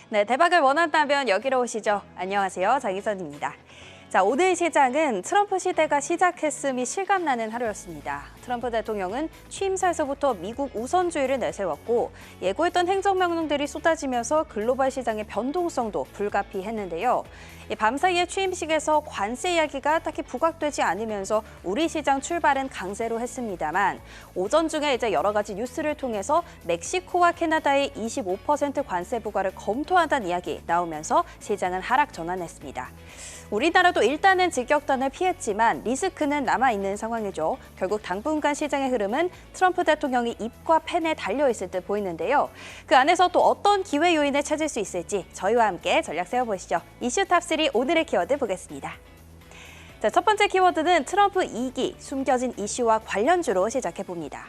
네, 대박을 원한다면 여기로 오시죠. 안녕하세요, 장희선입니다. 자, 오늘 시장은 트럼프 시대가 시작했음이 실감나는 하루였습니다. 트럼프 대통령은 취임사에서부터 미국 우선주의를 내세웠고 예고했던 행정명령들이 쏟아지면서 글로벌 시장의 변동성도 불가피했는데요. 밤사이의 취임식에서 관세 이야기가 딱히 부각되지 않으면서 우리 시장 출발은 강세로 했습니다만 오전 중에 이제 여러 가지 뉴스를 통해서 멕시코와 캐나다의 25% 관세 부과를 검토한다는 이야기 나오면서 시장은 하락 전환했습니다. 우리나라도 일단은 직격탄을 피했지만 리스크는 남아있는 상황이죠. 결국 당분간 시장의 흐름은 트럼프 대통령이 입과 펜에 달려있을 듯 보이는데요. 그 안에서 또 어떤 기회 요인을 찾을 수 있을지 저희와 함께 전략 세워보시죠. 이슈 탑3 오늘의 키워드 보겠습니다. 자, 첫 번째 키워드는 트럼프 2기, 숨겨진 이슈와 관련주로 시작해봅니다.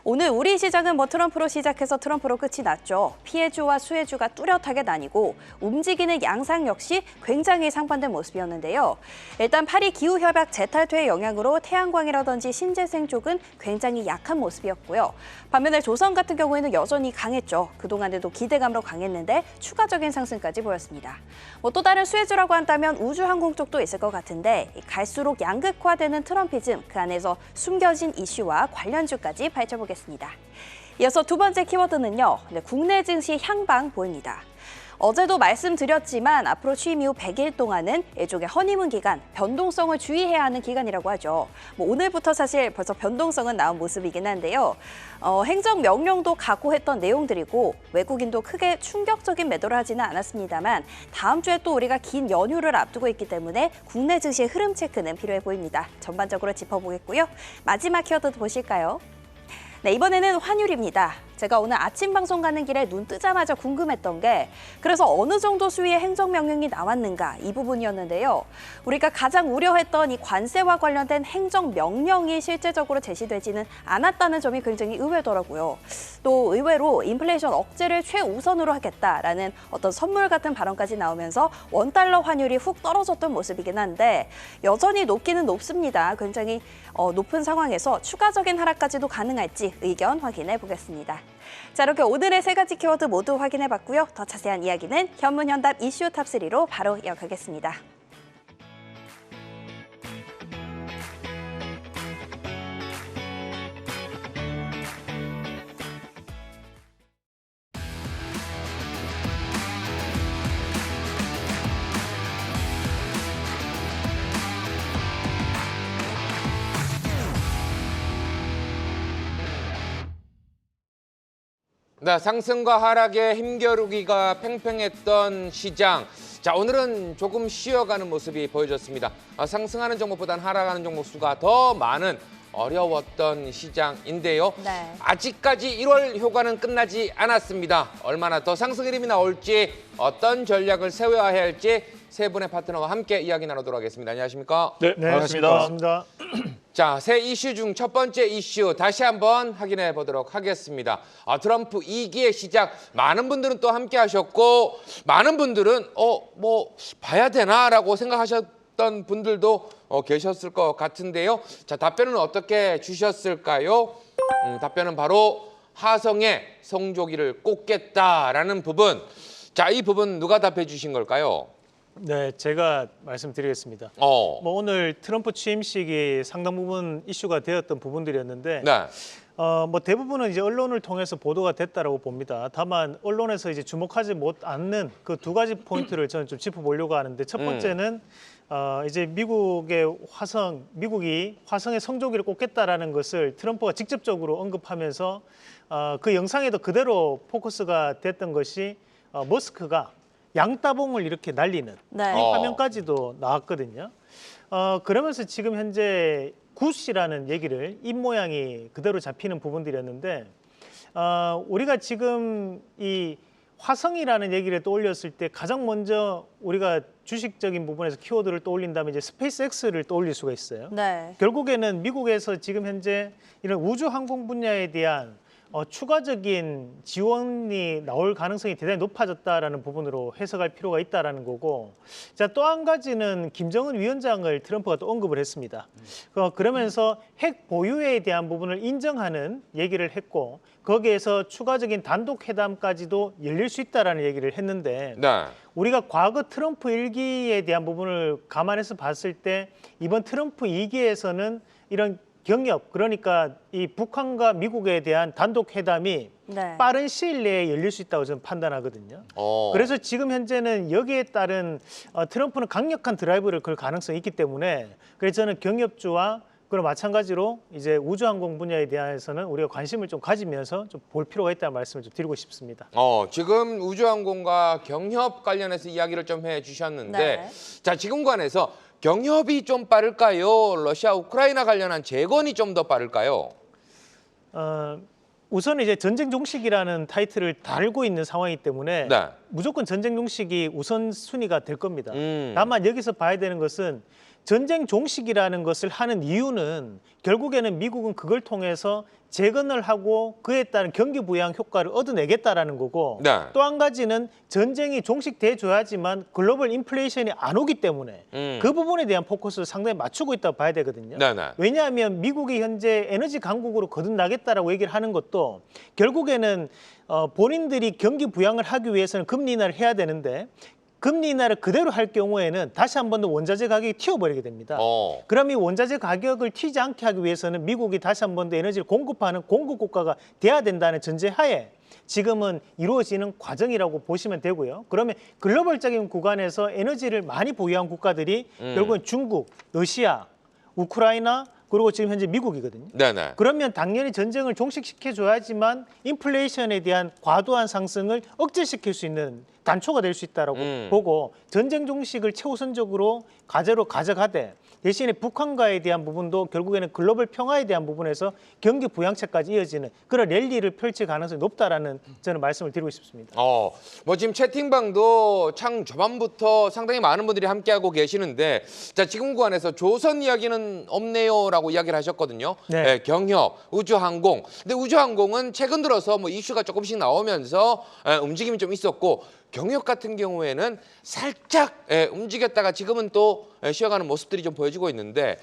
오늘 우리 시장은 트럼프로 시작해서 트럼프로 끝이 났죠. 피해주와 수혜주가 뚜렷하게 나뉘고 움직이는 양상 역시 굉장히 상반된 모습이었는데요. 일단 파리 기후협약 재탈퇴의 영향으로 태양광이라든지 신재생 쪽은 굉장히 약한 모습이었고요. 반면에 조선 같은 경우에는 여전히 강했죠. 그동안에도 기대감으로 강했는데 추가적인 상승까지 보였습니다. 또 다른 수혜주라고 한다면 우주항공 쪽도 있을 것 같은데 갈수록 양극화되는 트럼피즘, 그 안에서 숨겨진 이슈와 관련주까지 펼쳐보겠습니다. 이어서 두 번째 키워드는요. 국내 증시 향방 보입니다. 어제도 말씀드렸지만 앞으로 취임 이후 100일 동안은 일종의 허니문 기간, 변동성을 주의해야 하는 기간이라고 하죠. 오늘부터 사실 벌써 변동성은 나온 모습이긴 한데요. 행정명령도 각오했던 내용들이고 외국인도 크게 충격적인 매도를 하지는 않았습니다만 다음 주에 또 우리가 긴 연휴를 앞두고 있기 때문에 국내 증시의 흐름 체크는 필요해 보입니다. 전반적으로 짚어보겠고요. 마지막 키워드 보실까요? 네, 이번에는 환율입니다. 제가 오늘 아침 방송 가는 길에 눈 뜨자마자 궁금했던 게 그래서 어느 정도 수위의 행정명령이 나왔는가 이 부분이었는데요. 우리가 가장 우려했던 이 관세와 관련된 행정명령이 실제적으로 제시되지는 않았다는 점이 굉장히 의외더라고요. 또 의외로 인플레이션 억제를 최우선으로 하겠다라는 어떤 선물 같은 발언까지 나오면서 원달러 환율이 훅 떨어졌던 모습이긴 한데 여전히 높기는 높습니다. 굉장히 높은 상황에서 추가적인 하락까지도 가능할지 의견 확인해 보겠습니다. 자, 이렇게 오늘의 세 가지 키워드 모두 확인해봤고요. 더 자세한 이야기는 현문현답 이슈 탑3로 바로 이어가겠습니다. 네, 상승과 하락의 힘겨루기가 팽팽했던 시장. 자, 오늘은 조금 쉬어가는 모습이 보여졌습니다. 상승하는 종목보다는 하락하는 종목 수가 더 많은 어려웠던 시장인데요. 네. 아직까지 1월 효과는 끝나지 않았습니다. 얼마나 더 상승 흐름이 나올지, 어떤 전략을 세워야 할지 세 분의 파트너와 함께 이야기 나누도록 하겠습니다. 안녕하십니까? 네, 반갑습니다. 자, 새 이슈 중 첫 번째 이슈 다시 한번 확인해 보도록 하겠습니다. 트럼프 2기의 시작, 많은 분들은 또 함께 하셨고 많은 분들은 봐야 되나라고 생각하셨던 분들도 계셨을 것 같은데요. 자, 답변은 어떻게 주셨을까요? 답변은 바로 하성의 성조기를 꽂겠다라는 부분. 자, 이 부분 누가 답해 주신 걸까요? 네, 제가 말씀드리겠습니다. 오늘 트럼프 취임식이 상당 부분 이슈가 되었던 부분들이었는데, 네. 대부분은 이제 언론을 통해서 보도가 됐다라고 봅니다. 다만 언론에서 이제 주목하지 않는 그 두 가지 포인트를 저는 좀 짚어보려고 하는데, 첫 번째는 이제 미국이 화성의 성조기를 꽂겠다라는 것을 트럼프가 직접적으로 언급하면서 그 영상에도 그대로 포커스가 됐던 것이 머스크가 양따봉을 이렇게 날리는 이 화면까지도 나왔거든요. 그러면서 지금 현재 굿이라는 얘기를 입모양이 그대로 잡히는 부분들이었는데 우리가 지금 이 화성이라는 얘기를 떠올렸을 때 가장 먼저 우리가 주식적인 부분에서 키워드를 떠올린다면 이제 스페이스X를 떠올릴 수가 있어요. 네. 결국에는 미국에서 지금 현재 이런 우주 항공 분야에 대한 추가적인 지원이 나올 가능성이 대단히 높아졌다라는 부분으로 해석할 필요가 있다라는 거고, 자, 또 한 가지는 김정은 위원장을 트럼프가 또 언급을 했습니다. 그러면서 핵 보유에 대한 부분을 인정하는 얘기를 했고, 거기에서 추가적인 단독 회담까지도 열릴 수 있다라는 얘기를 했는데, 네. 우리가 과거 트럼프 1기에 대한 부분을 감안해서 봤을 때 이번 트럼프 2기에서는 이런 경협, 그러니까 이 북한과 미국에 대한 단독 회담이 네. 빠른 시일 내에 열릴 수 있다고 저는 판단하거든요. 어. 그래서 지금 현재는 여기에 따른 트럼프는 강력한 드라이브를 걸 가능성이 있기 때문에, 그래서 저는 경협주와 그리고 마찬가지로 이제 우주항공 분야에 대해서는 우리가 관심을 좀 가지면서 좀 볼 필요가 있다는 말씀을 좀 드리고 싶습니다. 지금 우주항공과 경협 관련해서 이야기를 좀 해주셨는데, 네. 자, 지금 관해서 경협이 좀 빠를까요? 러시아 우크라이나 관련한 재건이 좀 더 빠를까요? 우선 이제 전쟁 종식이라는 타이틀을 달고 있는 상황이기 때문에 네. 무조건 전쟁 종식이 우선순위가 될 겁니다. 음. 다만 여기서 봐야 되는 것은 전쟁 종식이라는 것을 하는 이유는 결국에는 미국은 그걸 통해서 재건을 하고 그에 따른 경기 부양 효과를 얻어내겠다라는 거고, 네. 또 한 가지는 전쟁이 종식돼 줘야지만 글로벌 인플레이션이 안 오기 때문에 그 부분에 대한 포커스를 상당히 맞추고 있다고 봐야 되거든요. 네네. 왜냐하면 미국이 현재 에너지 강국으로 거듭나겠다라고 얘기를 하는 것도 결국에는 본인들이 경기 부양을 하기 위해서는 금리 인하를 해야 되는데, 금리 인하를 그대로 할 경우에는 다시 한 번 더 원자재 가격이 튀어버리게 됩니다. 그럼 이 원자재 가격을 튀지 않게 하기 위해서는 미국이 다시 한 번 더 에너지를 공급하는 공급 국가가 돼야 된다는 전제하에 지금은 이루어지는 과정이라고 보시면 되고요. 그러면 글로벌적인 구간에서 에너지를 많이 보유한 국가들이 결국은 중국, 러시아, 우크라이나, 그리고 지금 현재 미국이거든요. 네네. 그러면 당연히 전쟁을 종식시켜줘야지만 인플레이션에 대한 과도한 상승을 억제시킬 수 있는 단초가 될 수 있다고 보고, 전쟁 종식을 최우선적으로 과제로 가져가되 대신에 북한과에 대한 부분도 결국에는 글로벌 평화에 대한 부분에서 경기 부양책까지 이어지는 그런 랠리를 펼칠 가능성이 높다라는 저는 말씀을 드리고 싶습니다. 뭐 지금 채팅방도 창 저반부터 상당히 많은 분들이 함께하고 계시는데, 자, 지금 구간에서 조선 이야기는 없네요라고 이야기를 하셨거든요. 네. 경협, 우주항공. 근데 우주항공은 최근 들어서 뭐 이슈가 조금씩 나오면서 움직임이 좀 있었고, 경협 같은 경우에는 살짝 움직였다가 지금은 또 쉬어가는 모습들이 좀 보여지고 있는데,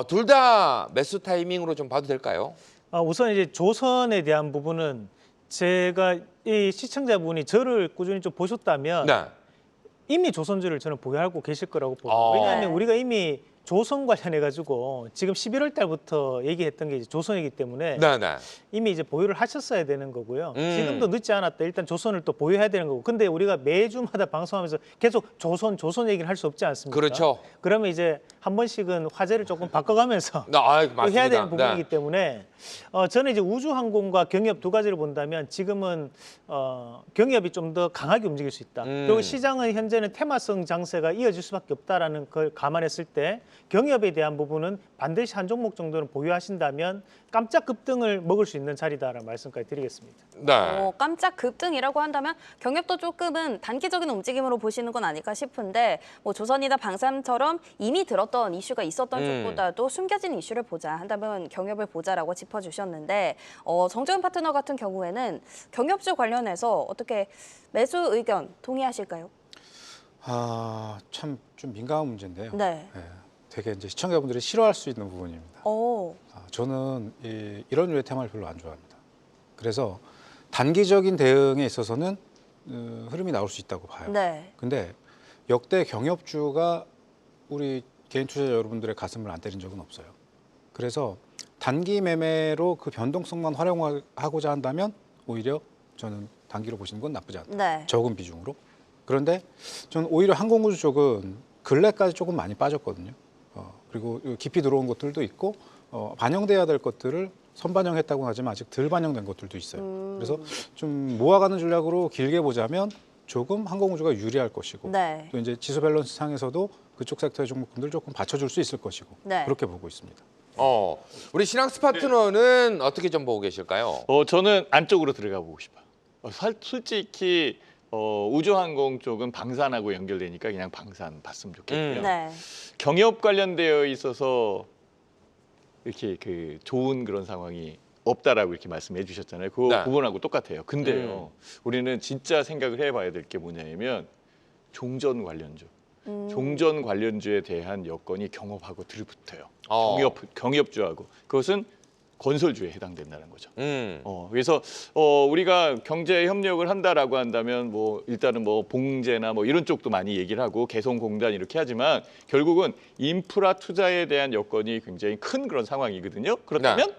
둘 다 매수 타이밍으로 좀 봐도 될까요? 우선 이제 조선에 대한 부분은 제가 이 시청자분이 저를 꾸준히 좀 보셨다면 네. 이미 조선주를 저는 보유하고 계실 거라고 보여요. 왜냐하면 네. 우리가 이미 조선 관련해 가지고 지금 11월 달부터 얘기했던 게 이제 조선이기 때문에 네네. 이미 이제 보유를 하셨어야 되는 거고요. 음. 지금도 늦지 않았다. 일단 조선을 또 보유해야 되는 거고. 근데 우리가 매주마다 방송하면서 계속 조선 얘기를 할 수 없지 않습니까? 그렇죠. 그러면 이제 한 번씩은 화제를 조금 바꿔가면서 맞습니다. 또 해야 되는 부분이기 네. 때문에 저는 이제 우주항공과 경협 두 가지를 본다면 지금은 경협이 좀 더 강하게 움직일 수 있다. 그리고 시장은 현재는 테마성 장세가 이어질 수밖에 없다라는 걸 감안했을 때 경협에 대한 부분은 반드시 한 종목 정도는 보유하신다면 깜짝 급등을 먹을 수 있는 자리다라는 말씀까지 드리겠습니다. 네. 깜짝 급등이라고 한다면 경협도 조금은 단기적인 움직임으로 보시는 건 아닐까 싶은데, 뭐 조선이나 방산처럼 이미 들었던 이슈가 있었던 쪽보다도 숨겨진 이슈를 보자 한다면 경협을 보자라고 짚어주셨는데, 정재훈 파트너 같은 경우에는 경협주 관련해서 어떻게 매수 의견 동의하실까요? 참 좀 민감한 문제인데요. 네. 되게 이제 시청자분들이 싫어할 수 있는 부분입니다. 저는 이런 류의 테마를 별로 안 좋아합니다. 그래서 단기적인 대응에 있어서는 흐름이 나올 수 있다고 봐요. 네. 근데 역대 경협주가 우리 개인 투자자 여러분들의 가슴을 안 때린 적은 없어요. 그래서 단기 매매로 그 변동성만 활용하고자 한다면 오히려 저는 단기로 보시는 건 나쁘지 않다. 네. 적은 비중으로. 그런데 저는 오히려 항공우주 쪽은 근래까지 조금 많이 빠졌거든요. 그리고 깊이 들어온 것들도 있고 반영돼야 될 것들을 선반영했다고 하지만 아직 덜 반영된 것들도 있어요. 그래서 좀 모아가는 전략으로 길게 보자면 조금 항공우주가 유리할 것이고, 네. 또 이제 지수 밸런스 상에서도 그쪽 섹터의 종목군들 조금 받쳐줄 수 있을 것이고, 네. 그렇게 보고 있습니다. 우리 신앙스 파트너는 어떻게 좀 보고 계실까요? 저는 안쪽으로 들어가 보고 싶어요. 솔직히 우주항공 쪽은 방산하고 연결되니까 그냥 방산 봤으면 좋겠고요. 네. 경협 관련되어 있어서 이렇게 좋은 그런 상황이 없다라고 이렇게 말씀해 주셨잖아요. 그 네. 부분하고 똑같아요. 근데요, 우리는 진짜 생각을 해봐야 될 게 뭐냐면 종전 관련주. 종전 관련주에 대한 여건이 경업하고 들붙어요. 경협주하고 그것은 건설주에 해당된다는 거죠. 그래서 우리가 경제 협력을 한다라고 한다면 뭐 일단은 뭐 봉제나 뭐 이런 쪽도 많이 얘기를 하고 개성공단 이렇게 하지만 결국은 인프라 투자에 대한 여건이 굉장히 큰 그런 상황이거든요. 그렇다면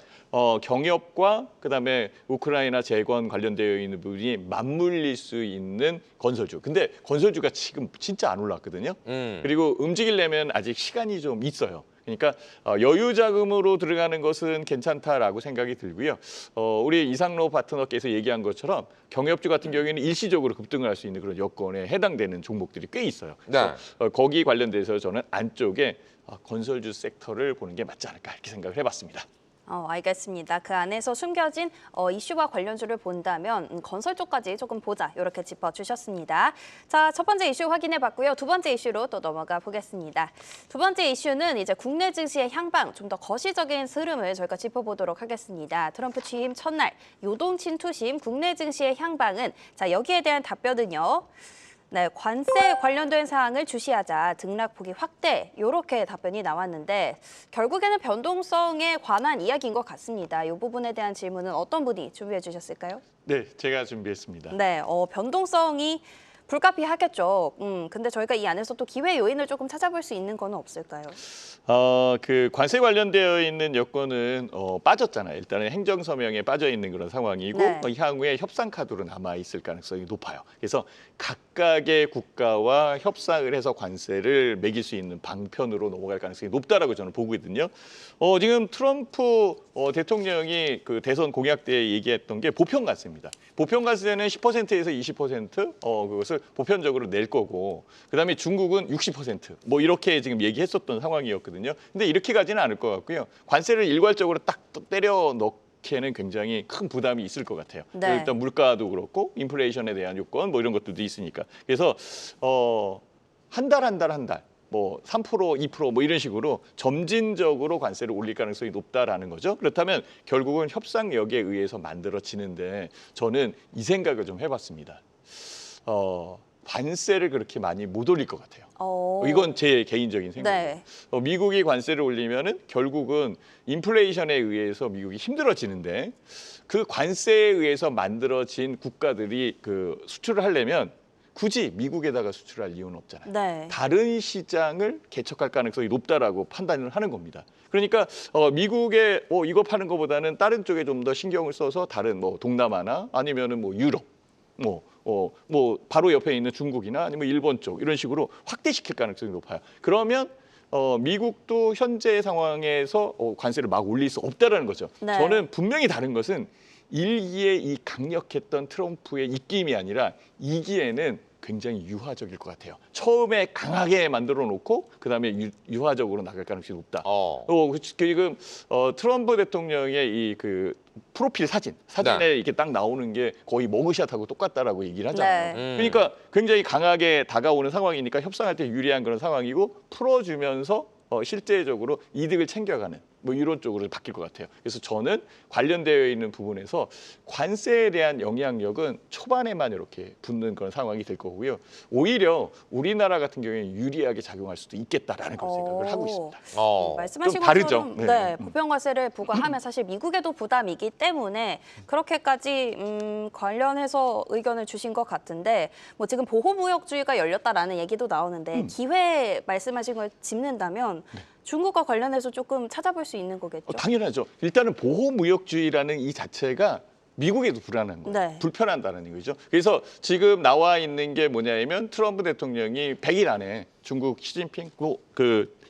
경협과 그다음에 우크라이나 재건 관련되어 있는 부분이 맞물릴 수 있는 건설주. 근데 건설주가 지금 진짜 안 올랐거든요. 그리고 움직이려면 아직 시간이 좀 있어요. 그러니까 여유 자금으로 들어가는 것은 괜찮다라고 생각이 들고요. 우리 이상로 파트너께서 얘기한 것처럼 경협주 같은 경우에는 일시적으로 급등을 할 수 있는 그런 여건에 해당되는 종목들이 꽤 있어요. 그래서 거기 관련돼서 저는 안쪽에 건설주 섹터를 보는 게 맞지 않을까 이렇게 생각을 해봤습니다. 알겠습니다. 그 안에서 숨겨진 이슈와 관련주를 본다면 건설 쪽까지 조금 보자 이렇게 짚어주셨습니다. 자, 첫 번째 이슈 확인해봤고요. 두 번째 이슈로 또 넘어가 보겠습니다. 두 번째 이슈는 이제 국내 증시의 향방, 좀 더 거시적인 흐름을 저희가 짚어보도록 하겠습니다. 트럼프 취임 첫날 요동친 투심 국내 증시의 향방은 자 여기에 대한 답변은요. 네, 관세 관련된 사항을 주시하자 등락폭이 확대 이렇게 답변이 나왔는데 결국에는 변동성에 관한 이야기인 것 같습니다. 이 부분에 대한 질문은 어떤 분이 준비해 주셨을까요? 네, 제가 준비했습니다. 네, 변동성이 불가피하겠죠. 근데 저희가 이 안에서 또 기회 요인을 조금 찾아볼 수 있는 건 없을까요? 그 관세 관련되어 있는 여건은 빠졌잖아요. 일단은 행정서명에 빠져 있는 그런 상황이고 네. 향후에 협상 카드로 남아 있을 가능성이 높아요. 그래서 각각의 국가와 협상을 해서 관세를 매길 수 있는 방편으로 넘어갈 가능성이 높다라고 저는 보거든요. 지금 트럼프 대통령이 그 대선 공약 때 얘기했던 게 보편관세입니다. 보편관세는 10%에서 20% 그것을 보편적으로 낼 거고 그다음에 중국은 60% 이렇게 지금 얘기했었던 상황이었거든요. 근데 이렇게 가지는 않을 것 같고요. 관세를 일괄적으로 딱 때려 넣기에는 굉장히 큰 부담이 있을 것 같아요. 네. 일단 물가도 그렇고 인플레이션에 대한 요건 이런 것들도 있으니까. 그래서 한 달 3% 2% 이런 식으로 점진적으로 관세를 올릴 가능성이 높다라는 거죠. 그렇다면 결국은 협상력에 의해서 만들어지는데 저는 이 생각을 좀 해봤습니다. 관세를 그렇게 많이 못 올릴 것 같아요. 이건 제 개인적인 생각이에요. 네. 미국이 관세를 올리면은 결국은 인플레이션에 의해서 미국이 힘들어지는데 그 관세에 의해서 만들어진 국가들이 그 수출을 하려면 굳이 미국에다가 수출할 이유는 없잖아요. 네. 다른 시장을 개척할 가능성이 높다라고 판단을 하는 겁니다. 그러니까 미국에 이거 파는 것보다는 다른 쪽에 좀 더 신경을 써서 다른 동남아나 아니면은 유럽 바로 옆에 있는 중국이나 아니면 일본 쪽 이런 식으로 확대시킬 가능성이 높아요. 그러면 미국도 현재 상황에서 관세를 막 올릴 수 없다라는 거죠. 네. 저는 분명히 다른 것은 1기에 이 강력했던 트럼프의 입김이 아니라 2기에는 굉장히 유화적일 것 같아요. 처음에 강하게 만들어 놓고 그다음에 유화적으로 나갈 가능성이 높다. 지금 트럼프 대통령의 이 그 프로필 사진에 네. 이렇게 딱 나오는 게 거의 머그샷하고 똑같다라고 얘기를 하잖아요. 네. 그러니까 굉장히 강하게 다가오는 상황이니까 협상할 때 유리한 그런 상황이고 풀어주면서 실제적으로 이득을 챙겨가는 이런 쪽으로 바뀔 것 같아요. 그래서 저는 관련되어 있는 부분에서 관세에 대한 영향력은 초반에만 이렇게 붙는 그런 상황이 될 거고요. 오히려 우리나라 같은 경우에 유리하게 작용할 수도 있겠다라는 그런 생각을 하고 있습니다. 말씀하신 좀 다르죠? 것처럼 네. 보편과세를 부과하면 사실 미국에도 부담이기 때문에 그렇게까지 관련해서 의견을 주신 것 같은데 지금 보호무역주의가 열렸다라는 얘기도 나오는데 기회 말씀하신 걸 짚는다면 중국과 관련해서 조금 찾아볼 수 있는 거겠죠? 당연하죠. 일단은 보호무역주의라는 이 자체가 미국에도 불안한 거예요. 네. 불편하다는 거죠. 그래서 지금 나와 있는 게 뭐냐면 트럼프 대통령이 100일 안에 중국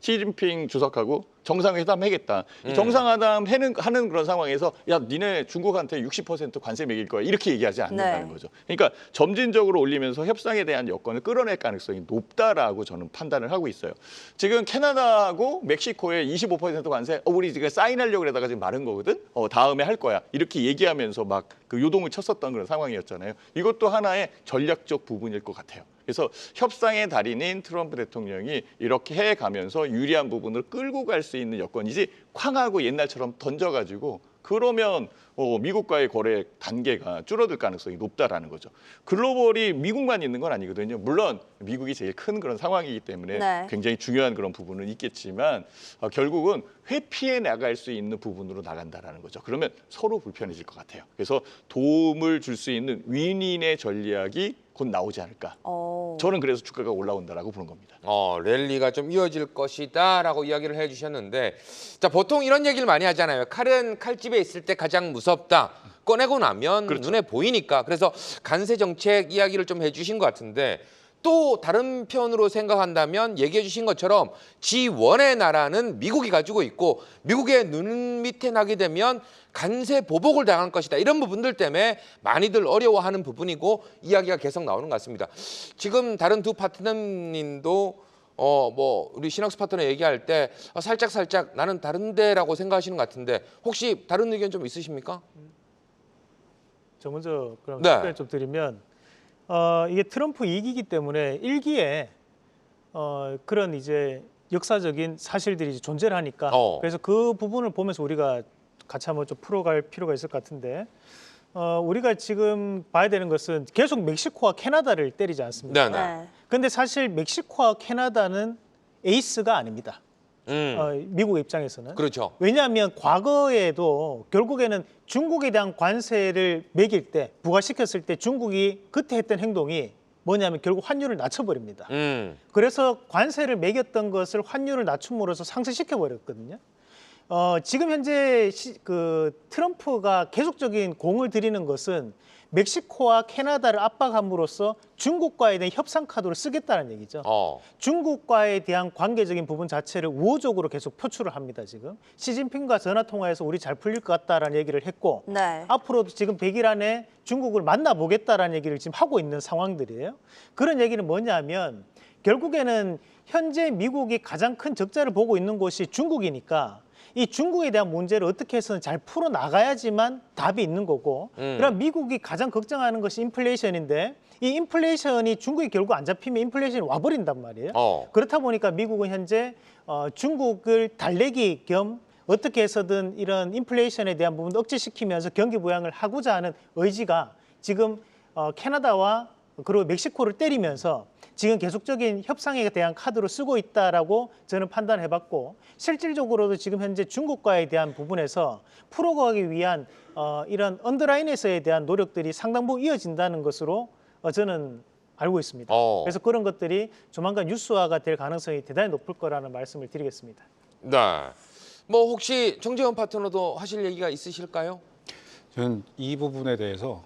시진핑 주석하고 정상회담 하겠다. 이 정상회담 하는 그런 상황에서 야 니네 중국한테 60% 관세 매길 거야 이렇게 얘기하지 않는다는 네. 거죠. 그러니까 점진적으로 올리면서 협상에 대한 여건을 끌어낼 가능성이 높다라고 저는 판단을 하고 있어요. 지금 캐나다하고 멕시코에 25% 관세 우리 지금 사인하려고 그러다가 지금 마른 거거든. 다음에 할 거야 이렇게 얘기하면서 막 그 요동을 쳤었던 그런 상황이었잖아요. 이것도 하나의 전략적 부분일 것 같아요. 그래서 협상의 달인인 트럼프 대통령이 이렇게 해가면서 유리한 부분을 끌고 갈 수 있는 여건이지 쾅하고 옛날처럼 던져가지고 그러면 미국과의 거래 단계가 줄어들 가능성이 높다라는 거죠. 글로벌이 미국만 있는 건 아니거든요. 물론 미국이 제일 큰 그런 상황이기 때문에 네. 굉장히 중요한 그런 부분은 있겠지만 결국은 회피해 나갈 수 있는 부분으로 나간다라는 거죠. 그러면 서로 불편해질 것 같아요. 그래서 도움을 줄 수 있는 윈윈의 전략이 곧 나오지 않을까. 저는 그래서 주가가 올라온다라고 보는 겁니다. 랠리가 좀 이어질 것이다라고 이야기를 해주셨는데, 자 보통 이런 얘기를 많이 하잖아요. 칼은 칼집에 있을 때 가장 무섭다. 꺼내고 나면 그렇죠. 눈에 보이니까. 그래서 관세 정책 이야기를 좀 해주신 것 같은데, 또 다른 편으로 생각한다면 얘기해 주신 것처럼 G1의 나라는 미국이 가지고 있고 미국의 눈 밑에 나게 되면 관세 보복을 당할 것이다. 이런 부분들 때문에 많이들 어려워하는 부분이고 이야기가 계속 나오는 것 같습니다. 지금 다른 두 파트너님도 뭐 우리 신학수 파트너 얘기할 때 살짝 나는 다른데라고 생각하시는 것 같은데 혹시 다른 의견 좀 있으십니까? 저 먼저 그럼 네. 답변 좀 드리면 이게 트럼프 2기이기 때문에 1기에 그런 이제 역사적인 사실들이 이제 존재를 하니까 그래서 그 부분을 보면서 우리가 같이 한번 좀 풀어갈 필요가 있을 것 같은데 우리가 지금 봐야 되는 것은 계속 멕시코와 캐나다를 때리지 않습니까? 네. 근데 사실 멕시코와 캐나다는 에이스가 아닙니다. 미국 입장에서는. 그렇죠. 왜냐하면 과거에도 결국에는 중국에 대한 관세를 매길 때 부과시켰을 때 중국이 그때 했던 행동이 뭐냐면 결국 환율을 낮춰버립니다. 그래서 관세를 매겼던 것을 환율을 낮춤으로써 상쇄시켜 버렸거든요. 지금 현재 그 트럼프가 계속적인 공을 들이는 것은 멕시코와 캐나다를 압박함으로써 중국과에 대한 협상 카드로 쓰겠다는 얘기죠. 중국과에 대한 관계적인 부분 자체를 우호적으로 계속 표출을 합니다. 지금 시진핑과 전화 통화해서 우리 잘 풀릴 것 같다라는 얘기를 했고 네. 앞으로도 지금 100일 안에 중국을 만나보겠다라는 얘기를 지금 하고 있는 상황들이에요. 그런 얘기는 뭐냐면 결국에는 현재 미국이 가장 큰 적자를 보고 있는 곳이 중국이니까 이 중국에 대한 문제를 어떻게 해서는 잘 풀어나가야지만 답이 있는 거고 그럼 미국이 가장 걱정하는 것이 인플레이션인데 이 인플레이션이 중국이 결국 안 잡히면 인플레이션이 와버린단 말이에요. 그렇다 보니까 미국은 현재 중국을 달래기 겸 어떻게 해서든 이런 인플레이션에 대한 부분을 억제시키면서 경기 부양을 하고자 하는 의지가 지금 캐나다와 그리고 멕시코를 때리면서 지금 계속적인 협상에 대한 카드로 쓰고 있다라고 저는 판단해봤고 실질적으로도 지금 현재 중국과에 대한 부분에서 풀어가기 위한 이런 언더라인에서에 대한 노력들이 상당 부분 이어진다는 것으로 저는 알고 있습니다. 그래서 그런 것들이 조만간 뉴스화가 될 가능성이 대단히 높을 거라는 말씀을 드리겠습니다. 네. 뭐 혹시 정재원 파트너도 하실 얘기가 있으실까요? 저는 이 부분에 대해서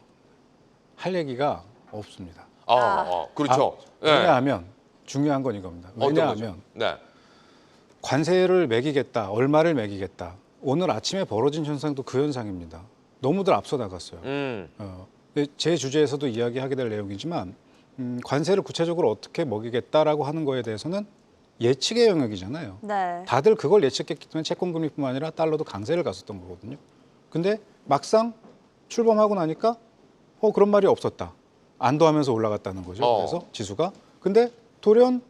할 얘기가 없습니다. 그렇죠. 왜냐하면 중요한 건 이겁니다. 왜냐하면 네. 관세를 매기겠다, 얼마를 매기겠다. 오늘 아침에 벌어진 현상도 그 현상입니다. 너무들 앞서 나갔어요. 제 주제에서도 이야기하게 될 내용이지만 관세를 구체적으로 어떻게 먹이겠다라고 하는 거에 대해서는 예측의 영역이잖아요. 네. 다들 그걸 예측했기 때문에 채권금리뿐만 아니라 달러도 강세를 갔었던 거거든요. 근데 막상 출범하고 나니까 그런 말이 없었다. 안도하면서 올라갔다는 거죠. 그래서 지수가. 근데 돌연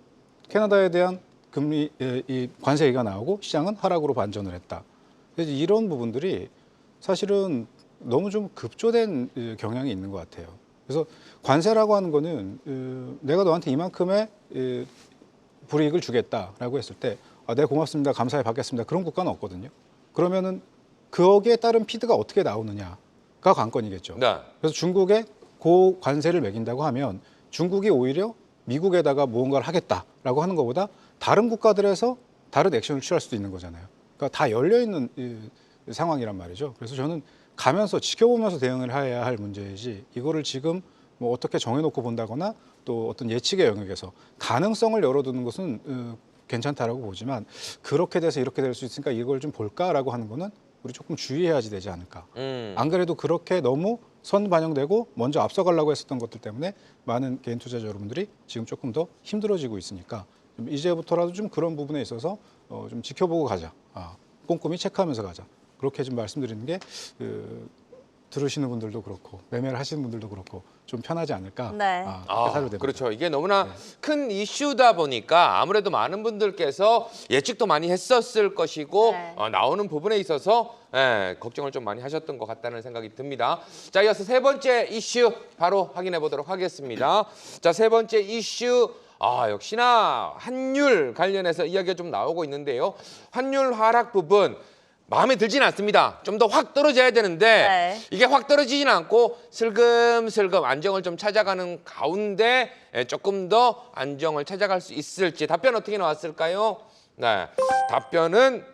캐나다에 대한 금리 이 관세 얘기가 나오고 시장은 하락으로 반전을 했다. 그래서 이런 부분들이 사실은 너무 좀 급조된 경향이 있는 것 같아요. 그래서 관세라고 하는 거는 내가 너한테 이만큼의 불이익을 주겠다라고 했을 때 네 고맙습니다. 감사히 받겠습니다. 그런 국가는 없거든요. 그러면은 거기에 따른 피드가 어떻게 나오느냐가 관건이겠죠. 네. 그래서 중국에 고관세를 매긴다고 하면 중국이 오히려 미국에다가 무언가를 하겠다라고 하는 것보다 다른 국가들에서 다른 액션을 취할 수도 있는 거잖아요. 그러니까 다 열려있는 상황이란 말이죠. 그래서 저는 가면서 지켜보면서 대응을 해야 할 문제이지 이거를 지금 뭐 어떻게 정해놓고 본다거나 또 어떤 예측의 영역에서 가능성을 열어두는 것은 괜찮다라고 보지만 그렇게 돼서 이렇게 될 수 있으니까 이걸 좀 볼까라고 하는 거는 우리 조금 주의해야지 되지 않을까. 안 그래도 그렇게 너무 선반영되고 먼저 앞서가려고 했었던 것들 때문에 많은 개인 투자자 여러분들이 지금 조금 더 힘들어지고 있으니까 좀 이제부터라도 좀 그런 부분에 있어서 좀 지켜보고 가자. 꼼꼼히 체크하면서 가자. 그렇게 좀 말씀드리는 게 들으시는 분들도 그렇고 매매를 하시는 분들도 그렇고 좀 편하지 않을까 네. 그렇게 사료됩니다. 그렇죠. 이게 너무나 큰 이슈다 보니까 아무래도 많은 분들께서 예측도 많이 했었을 것이고 네. 나오는 부분에 있어서 걱정을 좀 많이 하셨던 것 같다는 생각이 듭니다. 자, 이어서 세 번째 이슈 바로 확인해 보도록 하겠습니다. 자, 세 번째 이슈 역시나 환율 관련해서 이야기가 좀 나오고 있는데요. 환율 하락 부분 마음에 들지는 않습니다. 좀 더 확 떨어져야 되는데 네. 이게 확 떨어지진 않고 슬금슬금 안정을 좀 찾아가는 가운데 조금 더 안정을 찾아갈 수 있을지 답변 어떻게 나왔을까요? 네, 답변은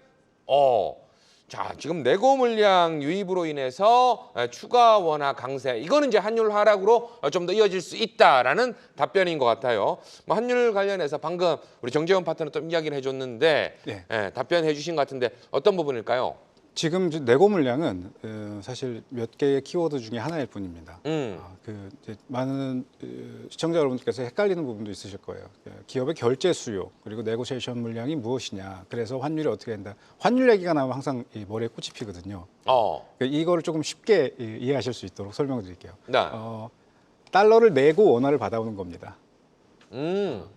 자, 지금 내고 물량 유입으로 인해서 추가 원화 강세, 이거는 이제 환율 하락으로 좀 더 이어질 수 있다라는 답변인 것 같아요. 뭐 환율 관련해서 방금 우리 정재원 파트너 좀 이야기를 해줬는데 네. 답변해 주신 것 같은데 어떤 부분일까요? 지금 이제 내고 물량은 사실 몇 개의 키워드 중에 하나일 뿐입니다. 이제 많은 시청자 여러분께서 헷갈리는 부분도 있으실 거예요. 기업의 결제 수요 그리고 네고시에이션 물량이 무엇이냐. 그래서 환율이 어떻게 된다. 환율 얘기가 나오면 항상 이 머리에 꽃이 피거든요. 이거를 조금 쉽게 이해하실 수 있도록 설명드릴게요. 네. 달러를 내고 원화를 받아오는 겁니다.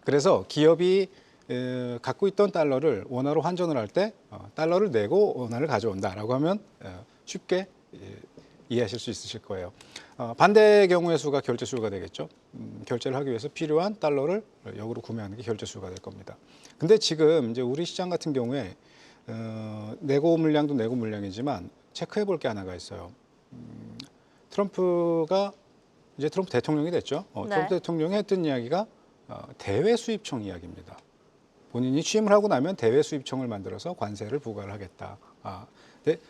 그래서 기업이 갖고 있던 달러를 원화로 환전을 할 때 달러를 내고 원화를 가져온다라고 하면 쉽게 이해하실 수 있으실 거예요. 반대의 경우의 수가 결제 수요가 되겠죠. 결제를 하기 위해서 필요한 달러를 역으로 구매하는 게 결제 수요가 될 겁니다. 근데 지금 이제 우리 시장 같은 경우에 내고 물량도 내고 물량이지만 체크해 볼 게 하나가 있어요. 트럼프가 이제 트럼프 대통령이 됐죠. 네. 트럼프 대통령이 했던 이야기가 대외 수입청 이야기입니다. 본인이 취임을 하고 나면 대외 수입청을 만들어서 관세를 부과를 하겠다. 근데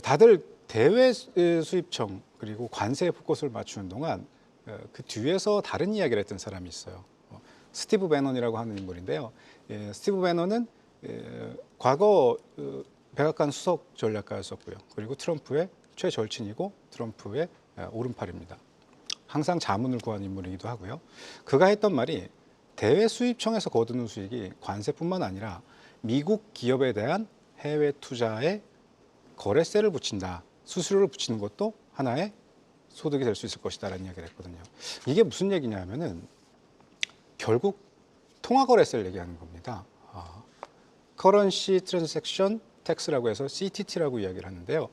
다들 대외 수입청 그리고 관세에 포커스를 맞추는 동안 그 뒤에서 다른 이야기를 했던 사람이 있어요. 스티브 배넌이라고 하는 인물인데요. 스티브 배넌은 과거 백악관 수석 전략가였었고요. 그리고 트럼프의 최절친이고 트럼프의 오른팔입니다. 항상 자문을 구한 인물이기도 하고요. 그가 했던 말이 대외 수입청에서 거두는 수익이 관세뿐만 아니라 미국 기업에 대한 해외 투자에 거래세를 붙인다. 수수료를 붙이는 것도 하나의 소득이 될 수 있을 것이다라는 이야기를 했거든요. 이게 무슨 얘기냐면은 결국 통화거래세를 얘기하는 겁니다. 커런시 트랜잭션 텍스라고 해서 CTT라고 이야기를 하는데요.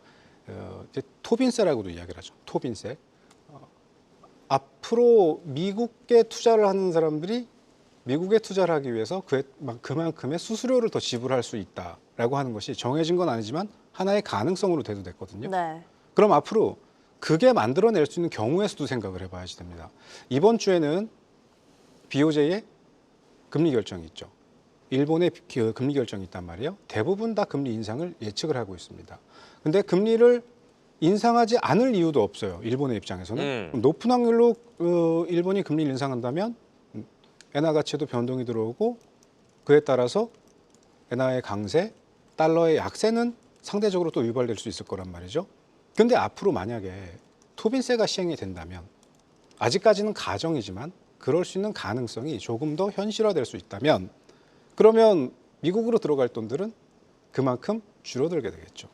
이제 토빈세라고도 이야기를 하죠. 토빈세. 앞으로 미국에 투자를 하는 사람들이 미국에 투자를 하기 위해서 그만큼의 수수료를 더 지불할 수 있다라고 하는 것이 정해진 건 아니지만 하나의 가능성으로 대두됐거든요. 네. 그럼 앞으로 그게 만들어낼 수 있는 경우의 수도 생각을 해봐야지 됩니다. 이번 주에는 BOJ의 금리 결정이 있죠. 일본의 금리 결정이 있단 말이에요. 대부분 다 금리 인상을 예측을 하고 있습니다. 근데 금리를 인상하지 않을 이유도 없어요. 일본의 입장에서는. 높은 확률로 일본이 금리를 인상한다면 엔화 가치에도 변동이 들어오고 그에 따라서 엔화의 강세, 달러의 약세는 상대적으로 또 유발될 수 있을 거란 말이죠. 근데 앞으로 만약에 토빈세가 시행이 된다면 아직까지는 가정이지만 그럴 수 있는 가능성이 조금 더 현실화될 수 있다면 그러면 미국으로 들어갈 돈들은 그만큼 줄어들게 되겠죠.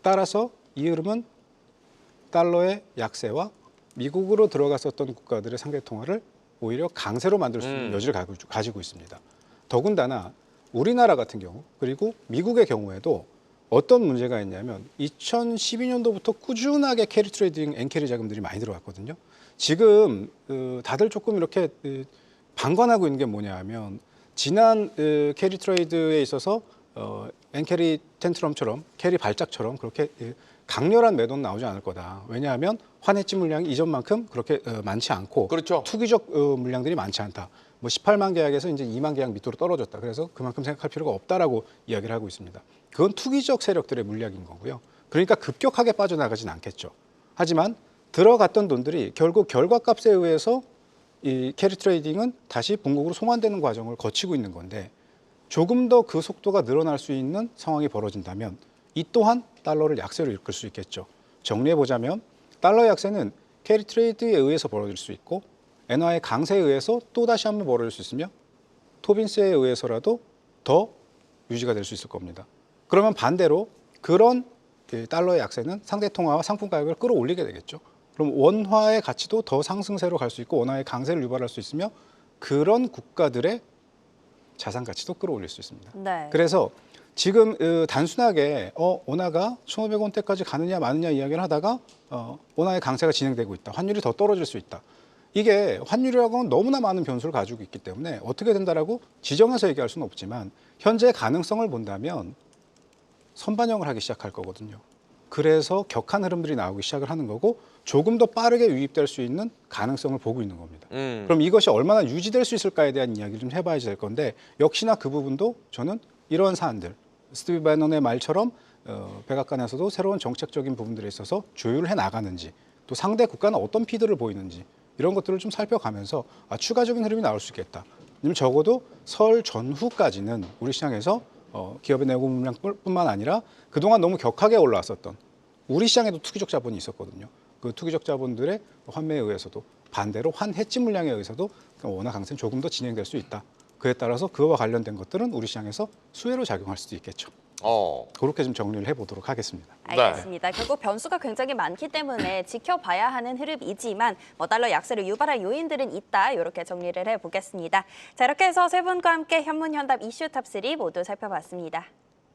따라서 이 흐름은 달러의 약세와 미국으로 들어갔었던 국가들의 상대 통화를 오히려 강세로 만들 수 있는 여지를 가지고 있습니다. 더군다나 우리나라 같은 경우 그리고 미국의 경우에도 어떤 문제가 있냐면 2012년도부터 꾸준하게 캐리 트레이딩, 엔캐리 자금들이 많이 들어왔거든요. 지금 다들 조금 이렇게 방관하고 있는 게 뭐냐 하면 지난 캐리 트레이드에 있어서 엔캐리 텐트럼처럼 캐리 발작처럼 그렇게 강렬한 매도는 나오지 않을 거다. 왜냐하면 환해지 물량이 이전만큼 그렇게 많지 않고 그렇죠. 투기적 물량들이 많지 않다. 뭐 18만 계약에서 이제 2만 계약 밑으로 떨어졌다. 그래서 그만큼 생각할 필요가 없다라고 이야기를 하고 있습니다. 그건 투기적 세력들의 물량인 거고요. 그러니까 급격하게 빠져나가진 않겠죠. 하지만 들어갔던 돈들이 결국 결과값에 의해서 이 캐리 트레이딩은 다시 본국으로 송환되는 과정을 거치고 있는 건데 조금 더 그 속도가 늘어날 수 있는 상황이 벌어진다면 이 또한 달러를 약세로 이끌 수 있겠죠. 정리해보자면 달러 약세는 캐리 트레이드에 의해서 벌어질 수 있고 엔화의 강세에 의해서 또다시 한번 벌어질 수 있으며 토빈세에 의해서라도 더 유지가 될 수 있을 겁니다. 그러면 반대로 그런 이 달러의 약세는 상대 통화와 상품 가격을 끌어올리게 되겠죠. 그럼 원화의 가치도 더 상승세로 갈 수 있고 원화의 강세를 유발할 수 있으며 그런 국가들의 자산 가치도 끌어올릴 수 있습니다. 네. 그래서 지금 단순하게 원화가 1,500원대까지 가느냐 마느냐 이야기를 하다가 원화의 강세가 진행되고 있다. 환율이 더 떨어질 수 있다. 이게 환율이라고는 너무나 많은 변수를 가지고 있기 때문에 어떻게 된다라고 지정해서 얘기할 수는 없지만 현재 가능성을 본다면 선반영을 하기 시작할 거거든요. 그래서 격한 흐름들이 나오기 시작을 하는 거고 조금 더 빠르게 유입될 수 있는 가능성을 보고 있는 겁니다. 그럼 이것이 얼마나 유지될 수 있을까에 대한 이야기를 좀 해봐야지 될 건데 역시나 그 부분도 저는 이러한 사안들 스티브 배넌의 말처럼 백악관에서도 새로운 정책적인 부분들에 있어서 조율을 해 나가는지 또 상대 국가는 어떤 피드를 보이는지 이런 것들을 좀 살펴가면서 추가적인 흐름이 나올 수 있겠다. 아니면 적어도 설 전후까지는 우리 시장에서 기업의 내고 물량뿐만 아니라 그동안 너무 격하게 올라왔었던 우리 시장에도 투기적 자본이 있었거든요. 그 투기적 자본들의 환매에 의해서도 반대로 환해지 물량에 의해서도 원화 강세는 조금 더 진행될 수 있다. 그에 따라서 그와 관련된 것들은 우리 시장에서 수혜로 작용할 수도 있겠죠. 그렇게 좀 정리를 해보도록 하겠습니다. 알겠습니다. 결국 변수가 굉장히 많기 때문에 지켜봐야 하는 흐름이지만 달러 약세를 유발할 요인들은 있다. 이렇게 정리를 해보겠습니다. 자, 이렇게 해서 세 분과 함께 현문 현답 이슈 탑3 모두 살펴봤습니다.